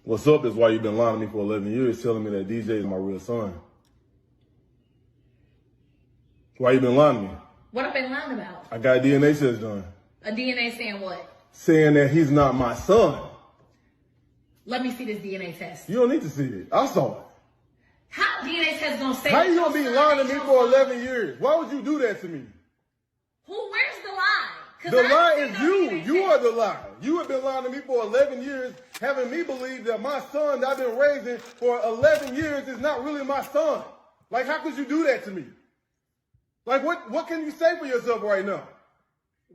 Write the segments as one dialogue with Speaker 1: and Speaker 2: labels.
Speaker 1: What's up is why you've been lying to me for 11 years, telling me that DJ is my real son. Why you been lying to me?
Speaker 2: What I've been lying about?
Speaker 1: I got a DNA test done.
Speaker 2: A DNA saying what?
Speaker 1: Saying that he's not my son.
Speaker 2: Let me see this DNA test.
Speaker 1: You don't need to see it. I saw it.
Speaker 2: How DNA test gonna say?
Speaker 1: How you gonna be lying to me for 11 years? Why would you do that to me?
Speaker 2: Where's the lie?
Speaker 1: The lie is you. You are the lie. You have been lying to me for 11 years, having me believe that my son that I've been raising for 11 years is not really my son. Like, how could you do that to me? Like, what can you say for yourself right now?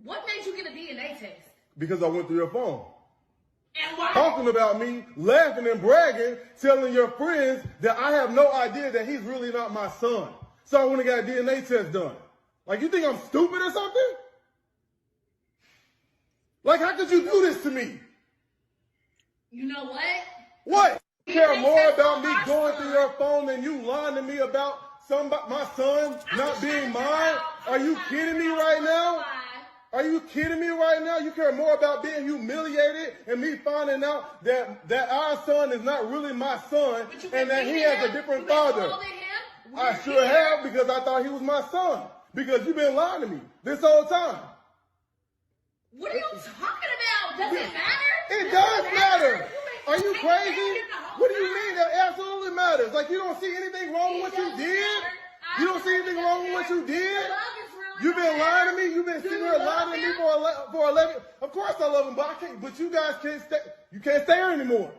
Speaker 2: What made you get a DNA test?
Speaker 1: Because I went through your phone.
Speaker 2: And why?
Speaker 1: Talking about me, laughing and bragging, telling your friends that I have no idea that he's really not my son. So I went and got a DNA test done. Like, you think I'm stupid or something? Like, how could you do this to me?
Speaker 2: You know what?
Speaker 1: What? You care more about me going through your phone than you lying to me about my son not being mine? Are you kidding me right now? Are you kidding me right now? You care more about being humiliated and me finding out that our son is not really my son and that he has a different father. I sure have, because I thought he was my son. Because you've been lying to me this whole time.
Speaker 2: What are you talking about? Does it matter?
Speaker 1: It does matter. Are you crazy? What do you mean that absolutely matters? Like, you don't see anything wrong with what you did? You don't see anything wrong with what you did? You've been lying to me. You've been sitting here lying to me for 11. Of course I love him, but I can't. But you guys can't stay. You can't stay here anymore.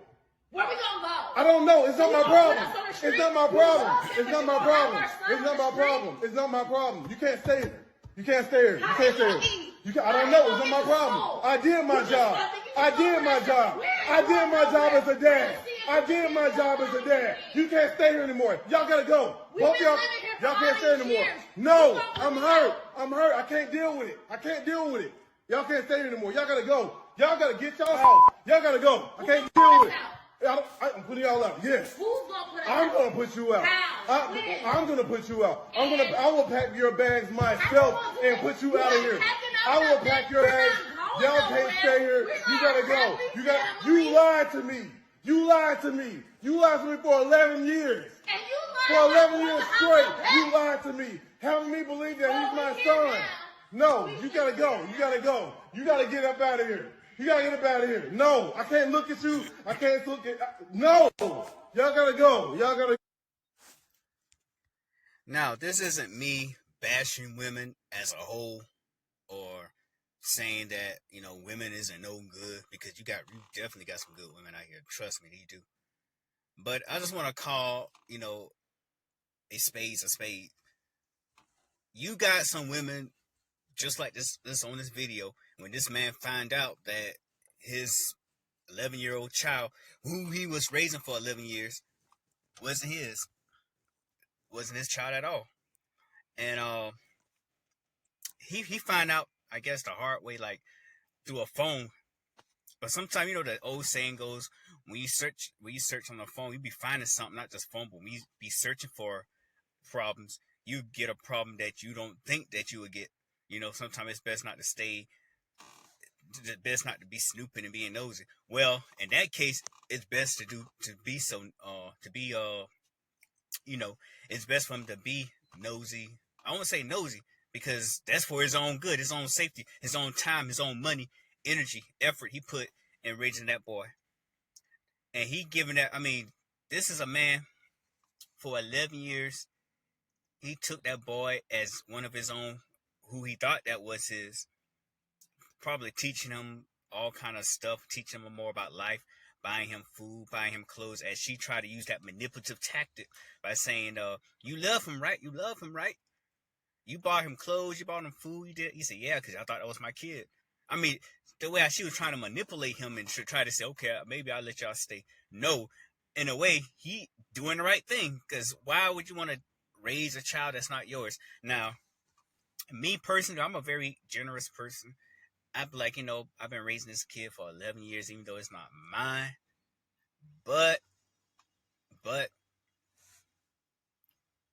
Speaker 2: Where we gonna go?
Speaker 1: I don't know. It's not my problem. It's not my problem. It's not my problem. It's not my problem. It's not my problem. You can't stay here. You can't stay here. You can't stay here. I don't know. It's not my problem. I did my job. I did my job. I did my job as a dad. I did my job as a dad. You can't stay here anymore. Y'all gotta go. Both y'all can't stay anymore. No, I'm hurt. I'm hurt. I can't deal with it. I can't deal with it. Y'all can't stay here anymore. Y'all gotta go. Y'all gotta get y'all house. Y'all gotta go. I can't deal with it. I'm putting y'all out. Yes.
Speaker 2: Who's gonna put us out?
Speaker 1: I'm gonna put you out. I'm gonna put you out. I will pack your bags myself and put you out of here. I will pack your bags. Y'all can't stay here. You gotta go. You lied to me. You lied to me. You lied to me for 11 years. For 11 years straight, you lied to me, having me believe that he's my son. No, you gotta go. You gotta go. You gotta get up out of here. You gotta get up out of here. No, I can't look at you. I can't look at. No, y'all gotta go. Y'all gotta.
Speaker 3: Now, this isn't me bashing women as a whole, or saying that, you know, women isn't no good, because you definitely got some good women out here. Trust me, you do. But I just want to call, you know, a spade's a spade. You got some women just like this on this video. When this man found out that his 11-year-old child, who he was raising for 11 years, wasn't his child at all. And he found out, I guess, the hard way, like through a phone. But sometimes, you know, the old saying goes, when you search on the phone, you be finding something, not just phone, but when you be searching for problems, you get a problem that you don't think that you would get. You know, sometimes it's best not to be snooping and being nosy. Well, in that case, it's best it's best for him to be nosy. I won't say nosy, because that's for his own good, his own safety, his own time, his own money, energy, effort he put in raising that boy. And he giving that, this is a man, for 11 years, he took that boy as one of his own, who he thought that was his, probably teaching him all kind of stuff, teaching him more about life, buying him food, buying him clothes, as she tried to use that manipulative tactic by saying, you love him, right? You love him, right? You bought him clothes, you bought him food, you did? He said, yeah, because I thought that was my kid. The way she was trying to manipulate him and try to say, okay, maybe I'll let y'all stay. No, in a way, he doing the right thing, because why would you want to raise a child that's not yours? Now, me personally, I'm a very generous person. I'd be like, you know, I've been raising this kid for 11 years, even though it's not mine. But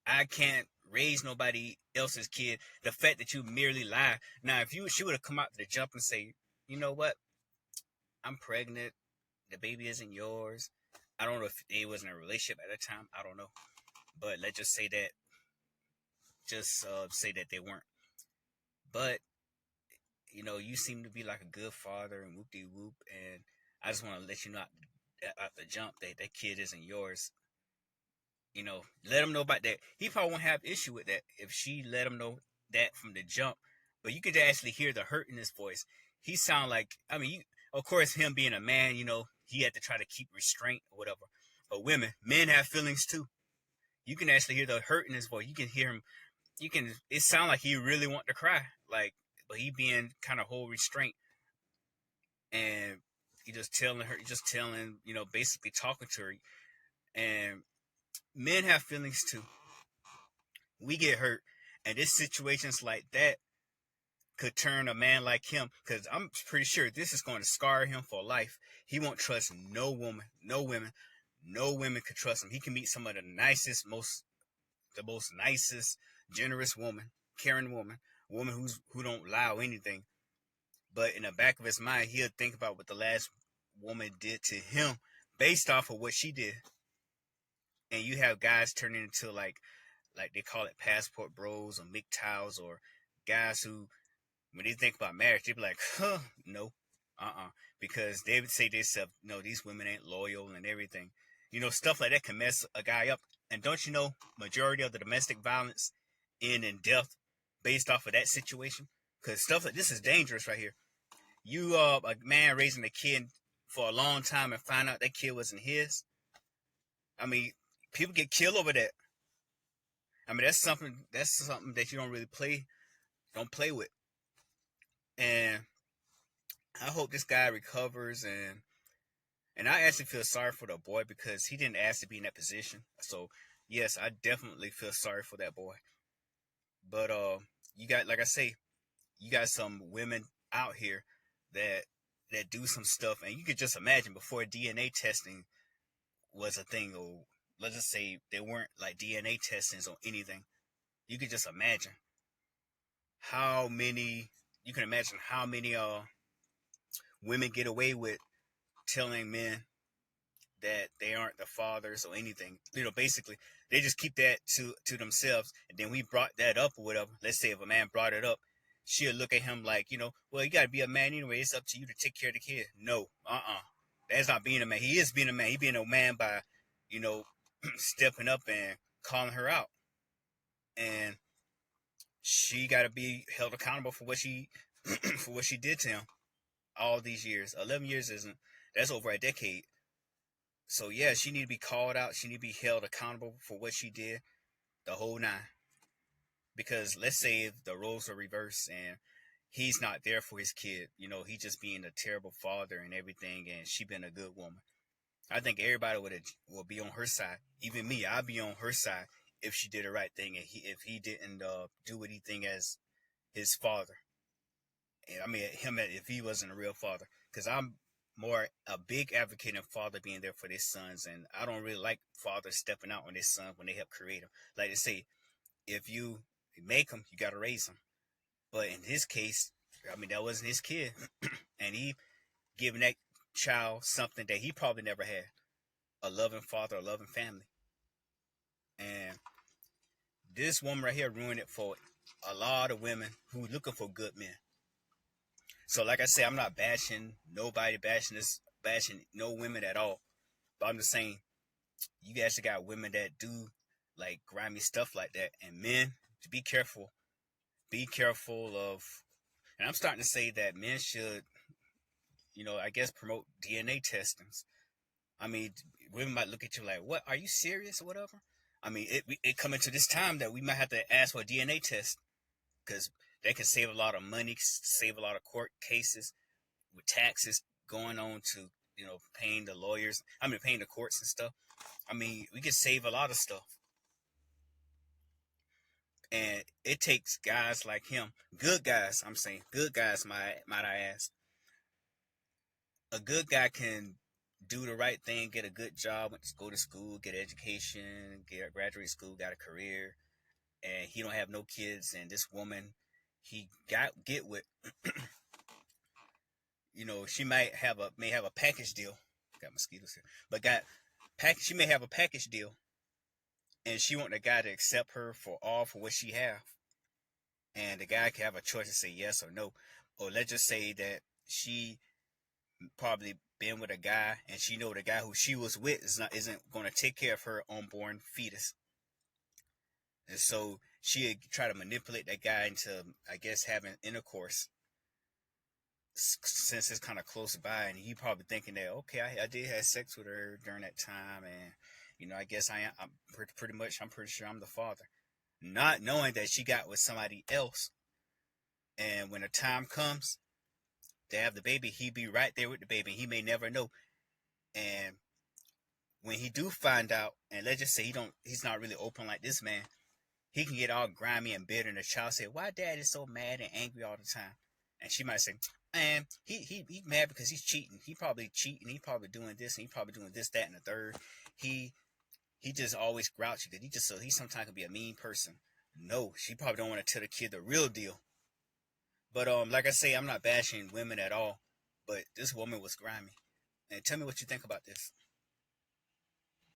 Speaker 3: I can't raise nobody else's kid. The fact that you merely lie. Now, if she would have come out to the jump and say, you know what? I'm pregnant. The baby isn't yours. I don't know if they was in a relationship at that time. I don't know, but let's just say that, say that they weren't. But you seem to be like a good father and whoop de whoop. And I just want to let you know at the jump that that kid isn't yours. Let him know about that. He probably won't have issue with that if she let him know that from the jump. But you could actually hear the hurt in his voice. He sound like, of course, him being a man, he had to try to keep restraint or whatever. But men have feelings too. You can actually hear the hurt in his voice. You can hear him. It sound like he really want to cry, like, but he being kind of whole restraint, and he just telling her, basically talking to her. And men have feelings too. We get hurt, and this situations like that could turn a man like him, because I'm pretty sure this is going to scar him for life. He won't trust no woman, no women. No women could trust him. He can meet some of the most nicest, generous woman, caring woman who don't allow anything. But in the back of his mind, he'll think about what the last woman did to him based off of what she did. And you have guys turning into like they call it passport bros or MGTOWs, or guys who, when they think about marriage, they be like, no, because they would say to themselves, no, these women ain't loyal and everything. Stuff like that can mess a guy up. And don't you know, majority of the domestic violence end in death based off of that situation? Because stuff like this is dangerous right here. You a man raising a kid for a long time and find out that kid wasn't his. People get killed over that. That's something that you don't really don't play with. And I hope this guy recovers, and I actually feel sorry for the boy because he didn't ask to be in that position. So yes, I definitely feel sorry for that boy. But you got, like I say, you got some women out here that do some stuff, and you could just imagine before DNA testing was a thing, or let's just say there weren't like DNA testings on anything. You could just imagine how many women get away with telling men that they aren't the fathers or anything. Basically they just keep that to themselves, and then we brought that up or whatever. Let's say if a man brought it up, she'll look at him like, well, you gotta be a man anyway. It's up to you to take care of the kid. No, that's not being a man. He is being a man. He being a man by, stepping up and calling her out, and she gotta be held accountable for what she for what she did to him all these years. 11 years that's over a decade. So yeah, she need to be called out. She need to be held accountable for what she did, the whole nine. Because let's say if the roles are reversed and he's not there for his kid, he just being a terrible father and everything, and she been a good woman. I think everybody will be on her side. Even me, I'd be on her side if she did the right thing, and if he didn't do anything as his father. And him if he wasn't a real father, because I'm more a big advocate of father being there for their sons, and I don't really like fathers stepping out on their son when they help create them. Like they say, if you make them, you gotta raise them. But in his case, that wasn't his kid, and he giving that child something that he probably never had: a loving father, a loving family. And this woman right here ruined it for a lot of women who looking for good men. So like I said, I'm not bashing nobody, bashing no women at all. But I'm just saying, you guys got women that do like grimy stuff like that. And men, to be careful. Be careful of, and I'm starting to say that men should, I guess promote DNA testings. Women might look at you like, what, are you serious or whatever? It coming to this time that we might have to ask for a DNA test, because they can save a lot of money, save a lot of court cases with taxes going on to, paying the lawyers. Paying the courts and stuff. We can save a lot of stuff. And it takes guys like him, good guys, good guys, might I ask. A good guy can do the right thing, get a good job, go to school, get education, graduate school, got a career, and he don't have no kids, and this woman he get with, she may have a package deal. Got mosquitoes here, but She may have a package deal, and she want the guy to accept her for what she have, and the guy can have a choice to say yes or no. Or let's just say that she probably been with a guy, and she know the guy who she was with isn't going to take care of her unborn fetus, and so she try to manipulate that guy into, I guess, having intercourse, since it's kind of close by, and he probably thinking that, okay, I did have sex with her during that time, and I guess I'm pretty sure I'm the father, not knowing that she got with somebody else, and when the time comes to have the baby, he be right there with the baby, and he may never know, and when he do find out, and let's just say he's not really open like this man, he can get all grimy and bitter, and the child say, why dad is so mad and angry all the time? And she might say, man, he mad because he's cheating. He probably cheating. He probably doing this, and he probably doing this, that, and the third. He just always grouchy because he sometimes can be a mean person. No, she probably don't want to tell the kid the real deal. But like I say, I'm not bashing women at all. But this woman was grimy. And tell me what you think about this.